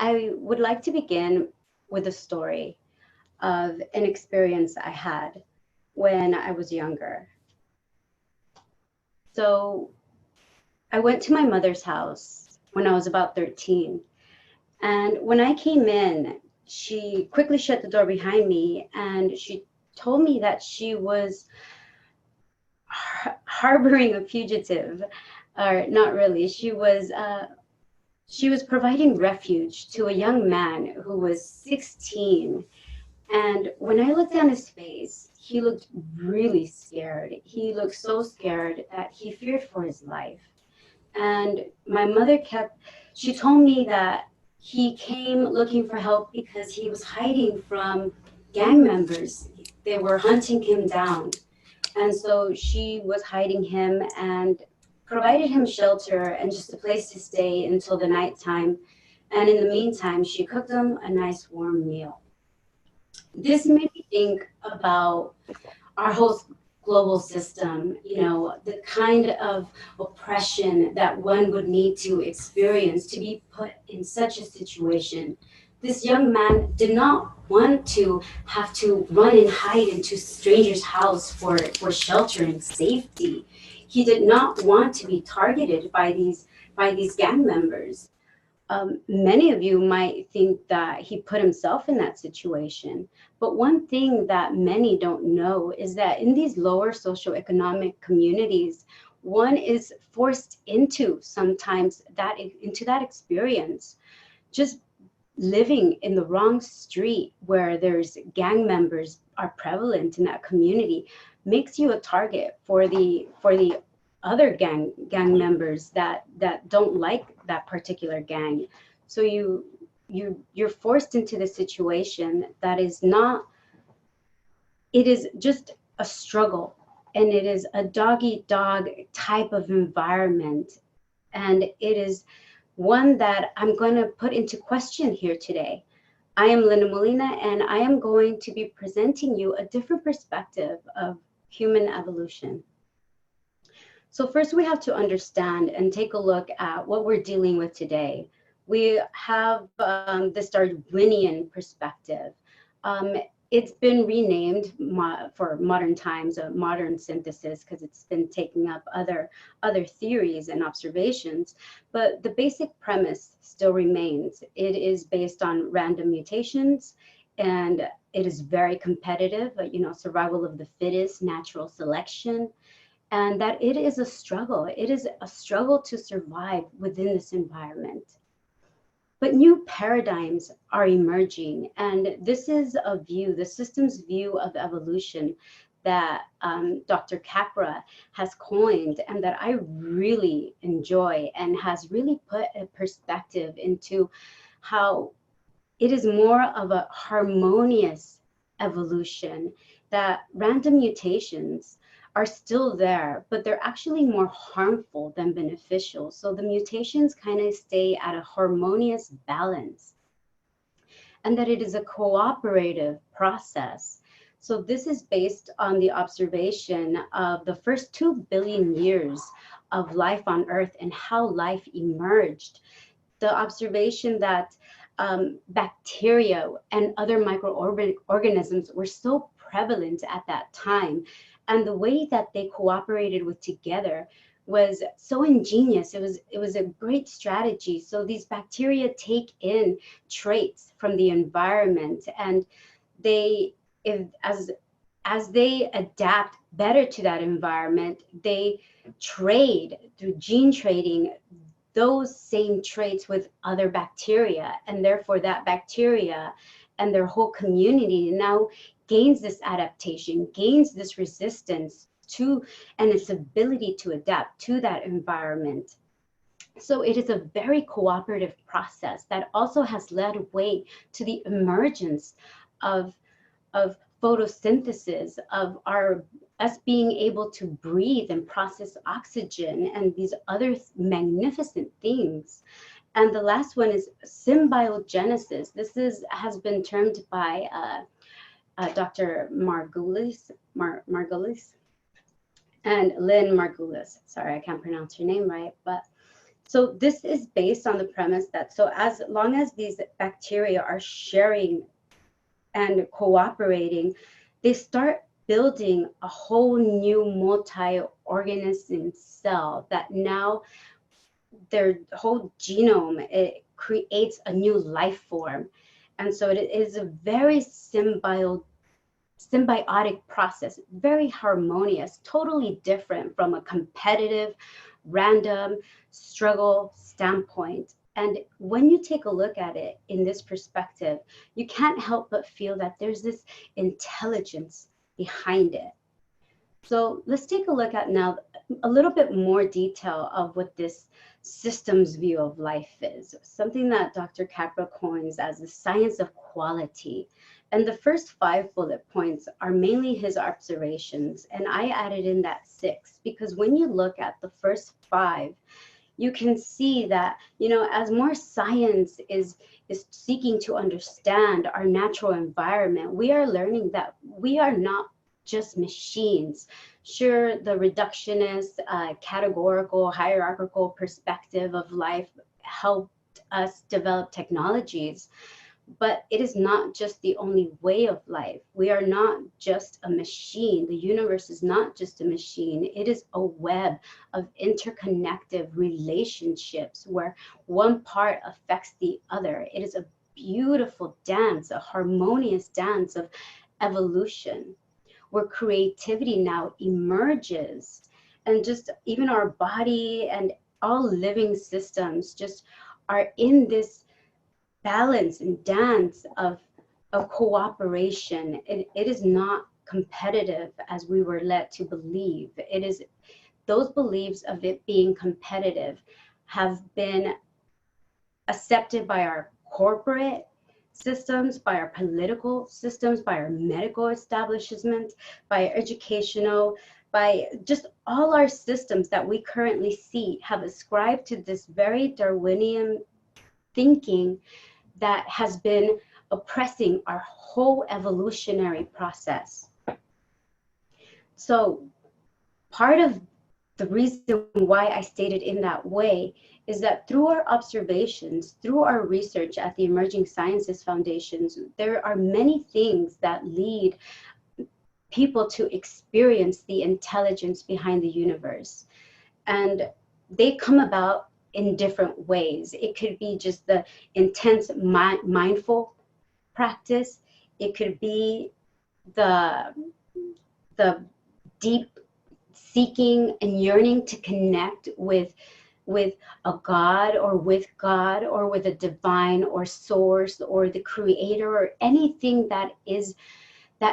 I would like to begin with a story of an experience I had when I was younger. So I went to my mother's house when I was about 13. And when I came in, she quickly shut the door behind me and she told me that she was harboring a fugitive, or not really. She was providing refuge to a young man who was 16. And when I looked down his face, he looked really scared. He looked so scared that he feared for his life. And my mother she told me that he came looking for help because he was hiding from gang members. They were hunting him down. And so she was hiding him and provided him shelter and just a place to stay until the nighttime. And in the meantime, she cooked him a nice warm meal. This made me think about our whole global system, the kind of oppression that one would need to experience to be put in such a situation. This young man did not want to have to run and hide into strangers' house for shelter and safety. He did not want to be targeted by these gang members. Many of you might think that he put himself in that situation. But one thing that many don't know is that in these lower socioeconomic communities, one is forced into sometimes into that experience. Just living in the wrong street where there's gang members are prevalent in that community makes you a target for the other gang members that don't like that particular gang. So you're forced into the situation that is not, it is just a struggle, and it is a dog eat dog type of environment, and it is one that I'm going to put into question here today. I am Linda Molina, and I am going to be presenting you a different perspective of human evolution. So first we have to understand and take a look at what we're dealing with today. We have this Darwinian perspective. It's been renamed for modern times, a modern synthesis, because it's been taking up other theories and observations. But the basic premise still remains. It is based on random mutations, and it is very competitive, survival of the fittest, natural selection, and that it is a struggle. It is a struggle to survive within this environment. But new paradigms are emerging, and this is a view, the system's view of evolution that Dr. Capra has coined and that I really enjoy, and has really put a perspective into how it is more of a harmonious evolution, that random mutations are still there, but they're actually more harmful than beneficial. So the mutations kind of stay at a harmonious balance, and that it is a cooperative process. So this is based on the observation of the first 2 billion years of life on Earth and how life emerged. The observation that bacteria and other microorganisms were so prevalent at that time, and the way that they cooperated with together was so ingenious. It was a great strategy. So these bacteria take in traits from the environment, and as they adapt better to that environment, they trade through gene trading those same traits with other bacteria, and therefore that bacteria and their whole community now gains this adaptation, gains this resistance to, and its ability to adapt to that environment. So it is a very cooperative process that also has led way to the emergence of photosynthesis, of us being able to breathe and process oxygen and these other magnificent things. And the last one is symbiogenesis. This has been termed by Dr. Margulis and Lynn Margulis. Sorry, I can't pronounce her name right. But So this is based on the premise that so as long as these bacteria are sharing and cooperating, they start building a whole new multi-organism cell that now their whole genome, it creates a new life form. And so it is a very symbiotic process, very harmonious, totally different from a competitive, random struggle standpoint. And when you take a look at it in this perspective, you can't help but feel that there's this intelligence behind it. So let's take a look at now a little bit more detail of what this systems view of life is, something that Dr. Capra coins as the science of quality. And the first 5 bullet points are mainly his observations, and I added in that 6 because when you look at the first 5, you can see that, you know, as more science is seeking to understand our natural environment, we are learning that we are not just machines. Sure, the reductionist, categorical, hierarchical perspective of life helped us develop technologies, but it is not just the only way of life. We are not just a machine. The universe is not just a machine. It is a web of interconnected relationships where one part affects the other. It is a beautiful dance, a harmonious dance of evolution, where creativity now emerges, and just even our body and all living systems just are in this balance and dance of cooperation. It is not competitive as we were led to believe. It is those beliefs of it being competitive have been accepted by our corporate systems, by our political systems, by our medical establishment, by our educational, by just all our systems that we currently see have ascribed to this very Darwinian thinking that has been oppressing our whole evolutionary process. So part of the reason why I stated in that way is that through our observations, through our research at the Emerging Sciences Foundations, there are many things that lead people to experience the intelligence behind the universe. And they come about in different ways. It could be just the intense mindful practice. It could be the deep seeking and yearning to connect with a God or with a divine or source or the creator or anything that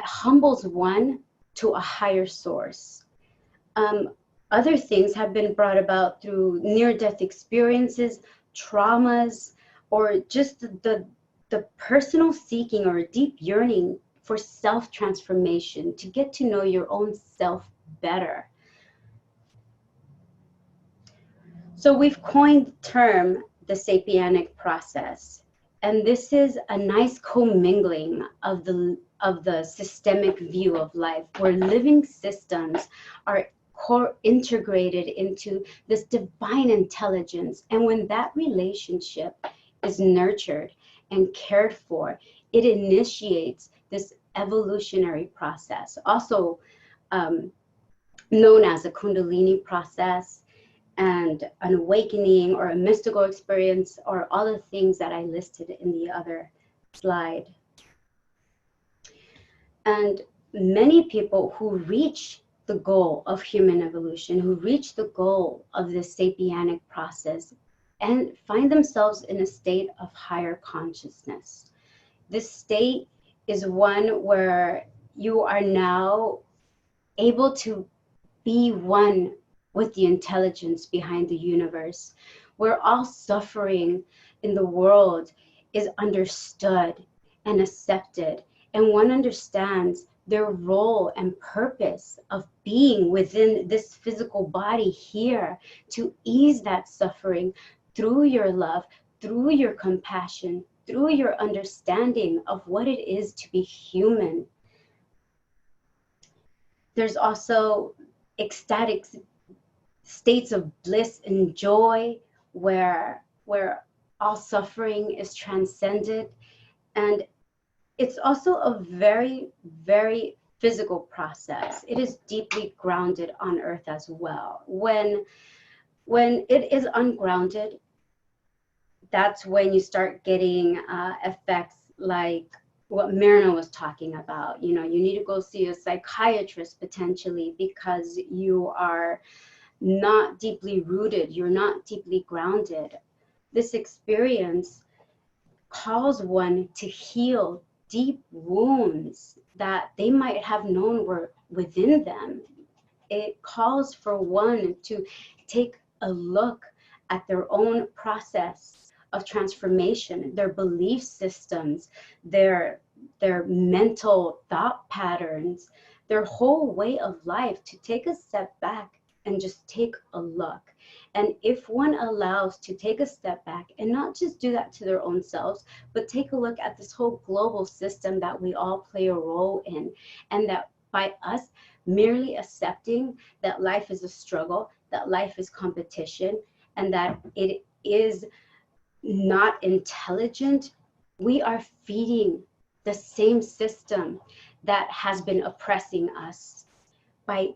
humbles one to a higher source. Other things have been brought about through near-death experiences, traumas, or just the personal seeking or a deep yearning for self-transformation, to get to know your own self better. So we've coined the term the sapienic process, and this is a nice commingling of the systemic view of life, where living systems are integrated into this divine intelligence. And when that relationship is nurtured and cared for, it initiates this evolutionary process, also known as a Kundalini process, and an awakening or a mystical experience, or all the things that I listed in the other slide. And many people who reach the goal of human evolution, who reach the goal of this sapienic process, and find themselves in a state of higher consciousness. This state is one where you are now able to be one with the intelligence behind the universe, where all suffering in the world is understood and accepted, and one understands their role and purpose of being within this physical body here to ease that suffering through your love, through your compassion, through your understanding of what it is to be human. There's also ecstatic states of bliss and joy, where all suffering is transcended. And it's also a very, very physical process. It is deeply grounded on earth as well. When it is ungrounded, that's when you start getting effects like what Myrna was talking about. You know, you need to go see a psychiatrist potentially because you are not deeply rooted, you're not deeply grounded. This experience calls one to heal deep wounds that they might have known were within them. It calls for one to take a look at their own process of transformation, their belief systems, their mental thought patterns, their whole way of life, to take a step back and just take a look. And if one allows to take a step back and not just do that to their own selves, but take a look at this whole global system that we all play a role in, and that by us merely accepting that life is a struggle, that life is competition, and that it is not intelligent, we are feeding the same system that has been oppressing us. By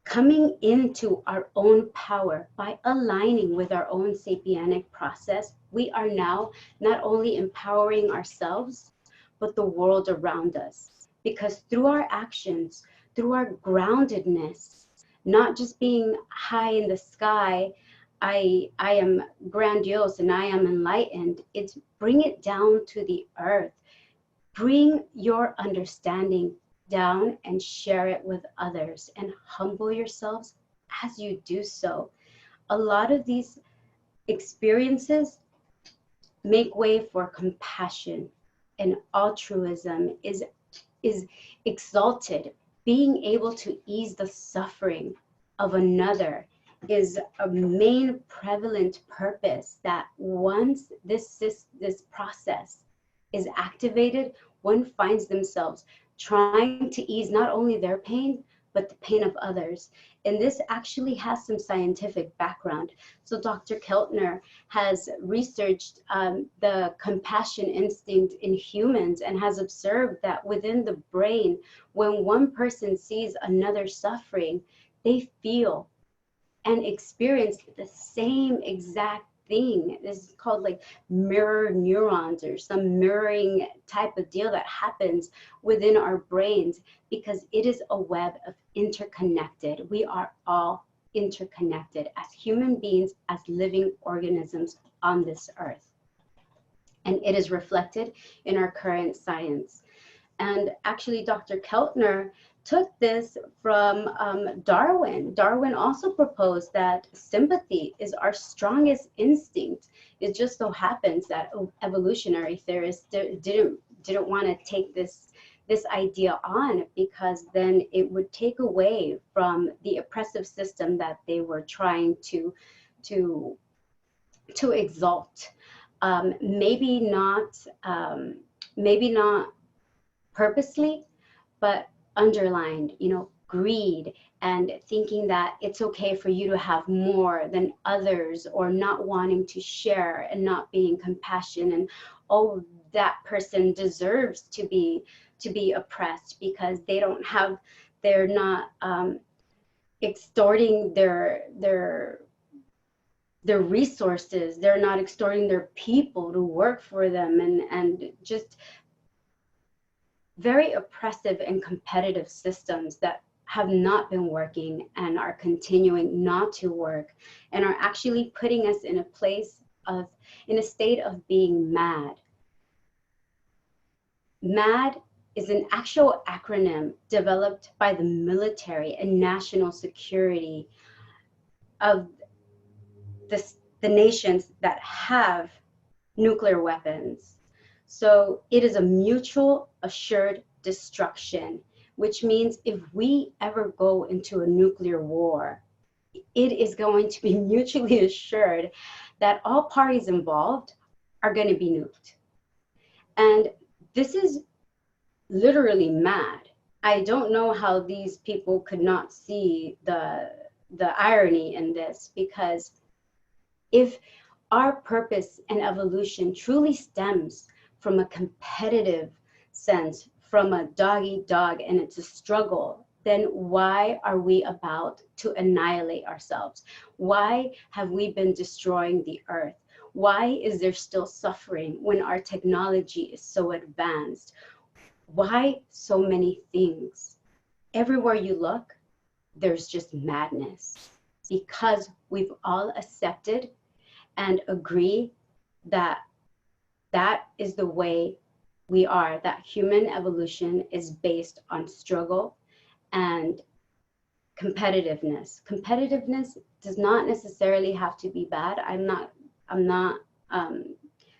coming into our own power, by aligning with our own sapienic process, we are now not only empowering ourselves, but the world around us. Because through our actions, through our groundedness, not just being high in the sky, I am grandiose and I am enlightened, it's bring it down to the earth. Bring your understanding down and share it with others, and humble yourselves as you do so. A lot of these experiences make way for compassion, and altruism is exalted. Being able to ease the suffering of another is a main prevalent purpose, that once this process is activated, one finds themselves trying to ease not only their pain, but the pain of others. And this actually has some scientific background. So Dr. Keltner has researched the compassion instinct in humans and has observed that within the brain, when one person sees another suffering, they feel and experience the same exact thing. This is called like mirror neurons, or some mirroring type of deal that happens within our brains, because it is a web of interconnected. We are all interconnected as human beings, as living organisms on this earth. And it is reflected in our current science. And actually, Dr. Keltner took this from Darwin. Darwin also proposed that sympathy is our strongest instinct. It just so happens that evolutionary theorists didn't want to take this idea on, because then it would take away from the oppressive system that they were trying to exalt. Maybe not purposely, but underlined, greed, and thinking that it's okay for you to have more than others, or not wanting to share and not being compassionate, and oh, that person deserves to be oppressed because they're not extorting their resources, they're not extorting their people to work for them, and just very oppressive and competitive systems that have not been working and are continuing not to work, and are actually putting us in a state of being mad. MAD is an actual acronym developed by the military and national security of the nations that have nuclear weapons. So it is a mutual assured destruction, which means if we ever go into a nuclear war, it is going to be mutually assured that all parties involved are going to be nuked. And this is literally mad. I don't know how these people could not see the irony in this, because If our purpose and evolution truly stems from a competitive sense, from a dog eat dog, and it's a struggle, then why are we about to annihilate ourselves? Why have we been destroying the earth? Why is there still suffering when our technology is so advanced? Why so many things? Everywhere you look, there's just madness, because we've all accepted and agree that that is the way we are, that human evolution is based on struggle and competitiveness. Competitiveness does not necessarily have to be bad. I'm not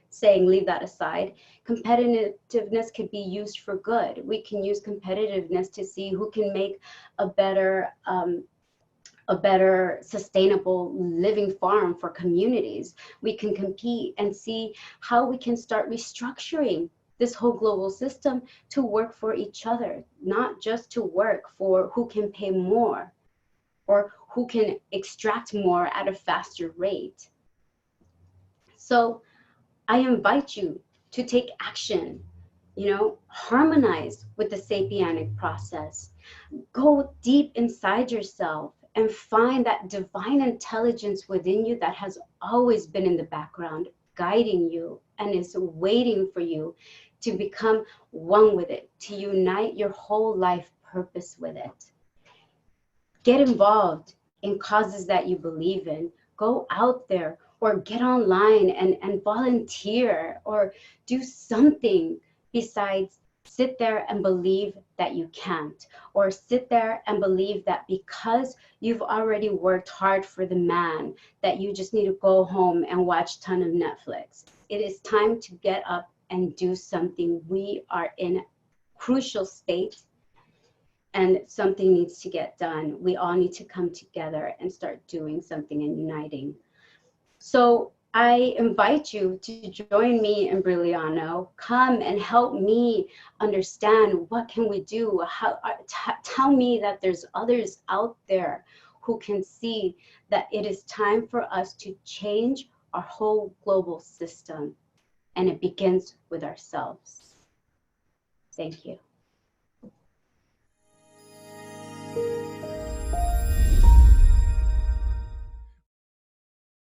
saying leave that aside. Competitiveness could be used for good. We can use competitiveness to see who can make a better sustainable living farm for communities. We can compete and see how we can start restructuring this whole global system to work for each other, not just to work for who can pay more or who can extract more at a faster rate. So I invite you to take action, harmonize with the sapienic process. Go deep inside yourself and find that divine intelligence within you that has always been in the background, guiding you and is waiting for you to become one with it, to unite your whole life purpose with it. Get involved in causes that you believe in. Go out there or get online and volunteer or do something besides sit there and believe that you can't, or sit there and believe that because you've already worked hard for the man, that you just need to go home and watch a ton of Netflix. It is time to get up and do something. We are in a crucial state and something needs to get done. We all need to come together and start doing something and uniting. So I invite you to join me in Brilliano. Come and help me understand what can we do. Tell me that there's others out there who can see that it is time for us to change our whole global system, and it begins with ourselves. Thank you.